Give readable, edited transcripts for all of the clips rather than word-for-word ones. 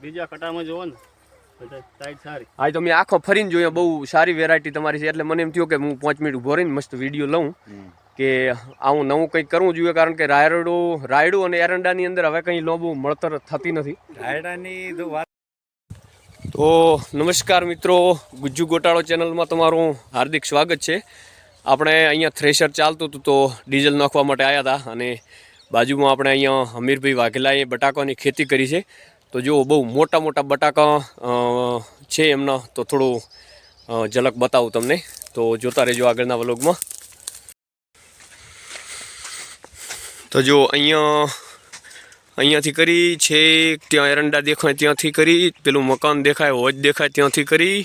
બીજા કટામાં જોવો ને ટાઈટ સારી. હા તો મેં આખો ફરીને જોયો, બહુ સારી વેરાયટી તમારી છે, એટલે મને એમ થયું કે હું 5 મિનિટ ઉભો રહીને મસ્ત વિડીયો લઉં કે આવું નવું કંઈક કરવું જોઈએ, કારણ કે રાયડું અને એરંડાની અંદર હવે કંઈ લોબુ મળતર થતી નથી. રાયડાની જો વાત. તો નમસ્કાર મિત્રો, ગુજ્જુ ગોટાળો ચેનલમાં તમારું હાર્દિક સ્વાગત છે. આપણે અહીંયા થ્રેશર ચાલતું હતું તો ડીઝલ નાખવા માટે આવ્યા હતા, અને બાજુમાં આપણે અહીંયા હમીરભાઈ વાઘેલાએ બટાકાની ખેતી કરી છે. તો જો બહુ મોટા મોટા બટાકા છે એમના, તો થોડું ઝલક બતાવું તમને, તો જોતા રહેજો આગળના વ્લોગમાં. તો જો અહીંયાથી કરી છે ત્યાં એરંડા દેખાય ત્યાંથી કરી, પેલું મકાન દેખાય હોજ દેખાય ત્યાંથી કરી,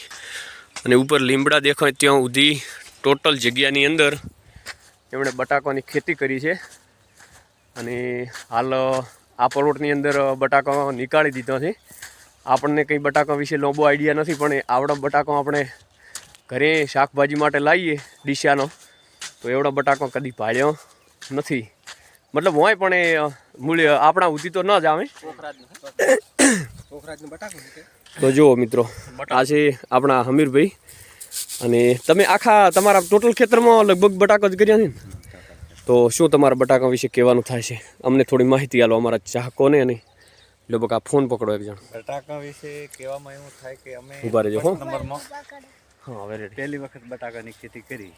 અને ઉપર લીમડા દેખાય ત્યાં સુધી ટોટલ જગ્યાની અંદર એમણે બટાકાની ખેતી કરી છે. અને હાલ આ પરોટની અંદર બટાકા નીકાળી દીધા છે. આપણને કંઈ બટાકા વિશે લોબો આઈડિયા નથી, પણ આવડા બટાકા આપણે ઘરે શાકભાજી માટે લાવીએ ડીશાનો, તો એવડા બટાકા કદી ભાળ્યો નથી. મતલબ હોય પણ એ મૂલ્ય આપણા ઉધી તો ન જ આવે. તો જુઓ મિત્રો, આ છે આપણા હમીરભાઈ, અને તમે આખા તમારા ટોટલ ખેતરમાં લગભગ બટાકા જ કર્યા છે ને? તો શું તમારા બટાકા વિશે કહેવાનું થાય છે? અમને થોડી માહિતી આલો અમારા ચાહકોને. અને લગભગ આ ફોન પકડો એક જણ. બટાકા વિશે કહેવામાં એવું થાય કે અમે ઉભા રહેજો હો. નંબરમાં હા, પહેલી વખત બટાકાની ખેતી કરી.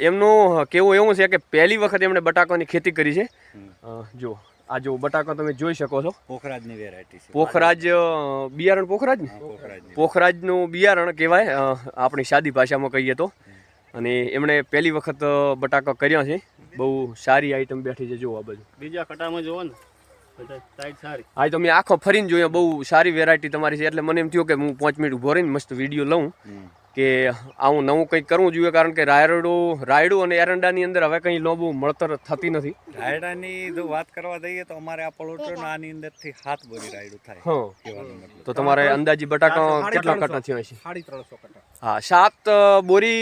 એમનું કેવું એવું છે કે પહેલી વખત એમણે બટાકાની ખેતી કરી છે. જો આ જો બટાકા તમે જોઈ શકો છો, પોખરાજની વેરાયટી છે. પોખરાજ બિયારણ, પોખરાજ ને પોખરાજનું બિયારણ કહેવાય આપણી સાદી ભાષામાં કહીએ તો. અને એમણે પહેલી વખત બટાકા કર્યા છે. બહુ સારી આઈટમ બેઠી છે. જો આ બધું બીજા કટામાં જોવો ને ટાઈટ સારી. હા તો મેં આખો ફરીને જોયો, બહુ સારી વેરાયટી તમારી છે, એટલે મને એમ થયું કે હું 5 મિનિટ ઉભો રહીને મસ્ત વિડીયો લઉં કે આવું નવું કંઈક કરવું જોઈએ, કારણ કે રાયડું અને એરંડાની અંદર હવે કંઈ લોબુ મળતર થતી નથી. રાયડાની જો વાત કરવા જઈએ તો અમારે આ પલોટો આની અંદરથી 7 બોરી રાયડું થાય. હા, તો તમારે અંદાજી બટાકા કેટલા કટા થયા છે? 350 કટા. હા, 7 બોરી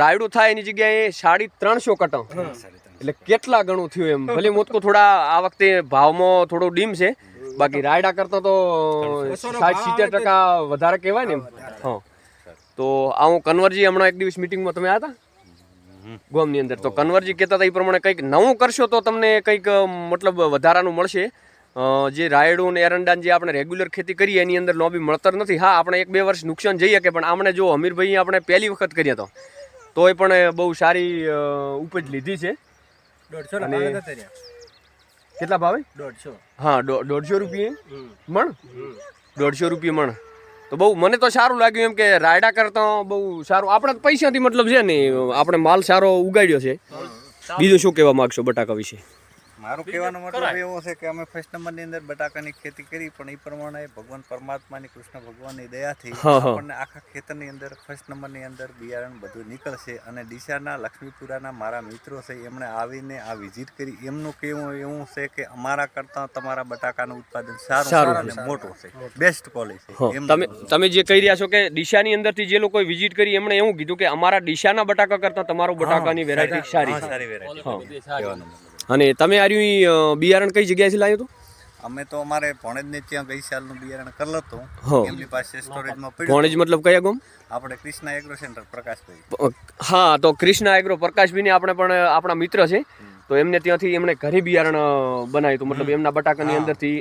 રાયડું થાય એની જગ્યાએ 350 કટા, એટલે કેટલા ગણું થયું એમ. ભલે મોટકો થોડા આ વખતે ભાવમાં થોડો ડીમ છે, બાકી રાયડા કરતા તો 60-70% વધારે કહેવાય ને એમ. હા, તો આવું કન્વરજી હમણાં એક દિવસ મિટિંગમાં તમે આવ્યા હતા ગામની અંદર, તો કન્વરજી કહેતા હતા એ પ્રમાણે કંઈક નવું કરશો તો તમને કંઈક મતલબ વધારાનું મળશે. જે રાયડું અને એરંડાની જે આપણે રેગ્યુલર ખેતી કરીએ એની અંદર લોબી મળતર નથી. હા, આપણે 1-2 વર્ષ નુકસાન જઈએ કે, પણ આમણે જો હમીરભાઈ આપણે પહેલી વખત કર્યા તો તોય પણ બહુ સારી ઉપજ લીધી છે. 150 કેટલા ભાવે? 150. હા, 150 રૂપિયે મણ. 150 રૂપિયે મણ. તો બહુ મને તો સારું લાગ્યું એમ કે રાયડા કરતા બહુ સારું. આપણે પૈસાથી મતલબ છે ને, આપણે માલ સારો ઉગાડ્યો છે. બીજું શું કહેવા માંગશો બટાકા વિશે? મારું કહેવાનો મતલબ એવો છે કે અમે ફર્સ્ટ નંબરની અંદર બટાકાની ખેતી કરી, પણ એ પ્રમાણે ભગવાન પરમાત્માની, કૃષ્ણ ભગવાનની દયાથી આપણને આખા ખેતરની અંદર ફર્સ્ટ નંબરની અંદર બિયારણ બધું નીકળશે. અને ડીસાના લક્ષ્મીપુરાના મારા મિત્રો છે, એમણે આવીને આ વિઝિટ કરી. એમનું કહેવું એવું છે કે અમારા કરતાં તમારા બટાકાનું ઉત્પાદન સારું અને મોટું છે, બેસ્ટ ક્વોલિટી. તમે જે કહી રહ્યા છો કે ડીસાની અંદરથી જે લોકોએ વિઝિટ કરી એમણે એવું કીધું કે અમારા ડીસાના બટાકા કરતાં તમારો બટાકાની વેરાયટી સારી. અને તમે આર્યું બિયારણ કઈ જગ્યાએથી લાવ્યું હતું? અમે તો અમારે ભોણેજને ત્યાં ગઈ સાલનું બિયારણ કરેલું હતું, એમની પાસે સ્ટોરેજમાં પડ્યું. ભોણેજ મતલબ કયા ગામ? આપણે કૃષ્ણા એગ્રો સેન્ટર પ્રકાશભાઈ. હા, તો કૃષ્ણા એગ્રો પ્રકાશભાઈને આપણે પણ આપણા મિત્ર છે, તો એમને ત્યાંથી એમણે ઘરે બિયારણ બનાવ્યું હતું, મતલબ એમના બટાકાની અંદરથી.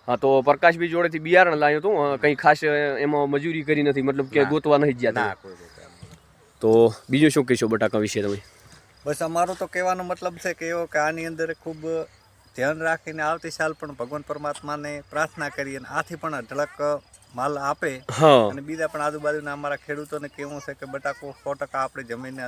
હા, તો પ્રકાશભાઈ જોડેથી બિયારણ લાવ્યું હતું. કંઈ ખાસ એમાં મજૂરી કરી નથી, મતલબ કે ગોતવા નહીં ગયા. તો બીજું શું કહીશો બટાકા વિશે તમે? બસ અમારો તો કહેવાનો મતલબ છે કે એવો કે આની અંદર ખૂબ ધ્યાન રાખીને આવતી સાલ પણ ભગવાન પરમાત્માને પ્રાર્થના કરીએ અને આથી પણ અઢળક માલ આપે. અને બીજા પણ આજુબાજુના અમારા ખેડૂતોને કેવું છે કે બટાકો 100% આપણી જમીનને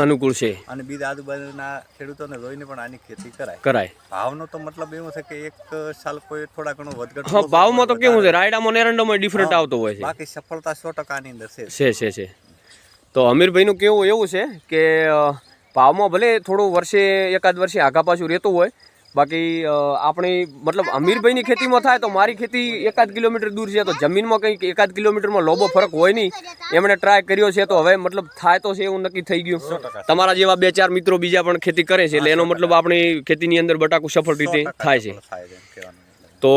અનુકૂળ છે, અને બીજા આજુબાજુના ખેડૂતોને જોઈને પણ આની ખેતી કરાય. ભાવનો તો મતલબ એવું છે કે એક સાલ કોઈ થોડા ઘણો વધઘટ. હા, ભાવમાં તો કેવું છે, રાયડામાં ને એરંડામાં ડિફરન્ટ આવતો હોય છે, બાકી સફળતા 100% આની અંદર છે. તો અમીરભાઈનું કેવું એવું છે કે ભાવમાં ભલે થોડું એકાદ વર્ષે આગા પાછું રહેતું હોય, બાકી આપણી મતલબ અમીરભાઈની ખેતીમાં થાય તો મારી ખેતી 1 કિલોમીટર દૂર છે, તો જમીનમાં કંઈક 1 કિલોમીટરમાં લોબો ફરક હોય નહીં. એમણે ટ્રાય કર્યો છે, તો હવે મતલબ થાય તો છે એવું નક્કી થઈ ગયું. તમારા જેવા 2-4 મિત્રો બીજા પણ ખેતી કરે છે, એટલે એનો મતલબ આપણી ખેતીની અંદર બટાકું સફળ રીતે થાય છે. તો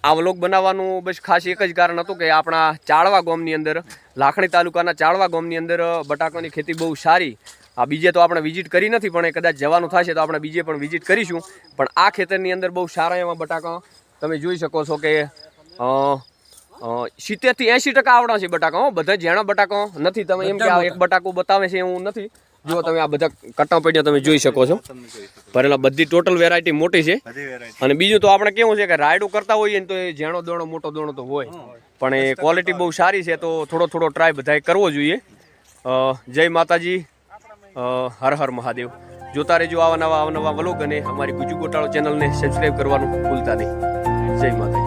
આ વ્લોગ બનાવવાનું બસ ખાસ એક જ કારણ હતું કે આપણા ચાળવા ગામની અંદર, લાખણી તાલુકાના ચાળવા ગામની અંદર બટાકાની ખેતી બહુ સારી. આ બીજે તો આપણે વિઝિટ કરી નથી, પણ કદાચ જવાનું થશે તો આપણે બીજે પણ વિઝિટ કરીશું. પણ આ ખેતરની અંદર બહુ સારા એવા બટાકા તમે જોઈ શકો છો કે 70 થી 80% આવડા છે બટાકા. બધા જેણા બટાકા નથી. તમે એમ કે આ એક બટાકું બતાવે છે એવું નથી. જો તમે આ બધા કટ્ટા પડ્યા તમે જોઈ શકો છો. ભરેલા બધી ટોટલ વેરાયટી મોટી છે. અને બીજું તો આપણે કેવું છે કે રાયડું કરતા હોઈએ ને તો એ ઝેણો દોણો મોટો દોણો તો હોય, પણ એ ક્વોલિટી બહુ સારી છે. તો થોડો ટ્રાય બધાએ કરવો જોઈએ. જય માતાજી, હર હર મહાદેવ. જોતા રહેજો આવા નવા વ્લોગ અને અમારી ગુજુ ગોટાળો ચેનલને સબસ્ક્રાઈબ કરવાનું ભૂલતા નહીં. જય માતાજી.